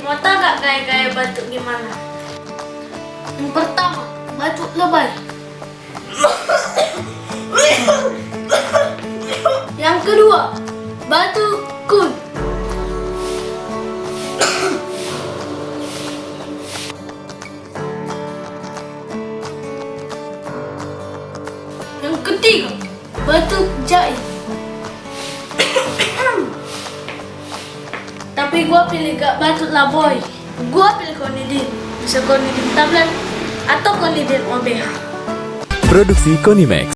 Mau tau gak gaya-gaya batuk gimana? Yang pertama, batuk lebay. Yang kedua, batuk kun. Yang ketiga, batuk jaim. Tapi gua pilih gak batuk lah boy. Gua pilih Konidin. Bisa Konidin tablet atau Konidin OBH. Produksi Konimax.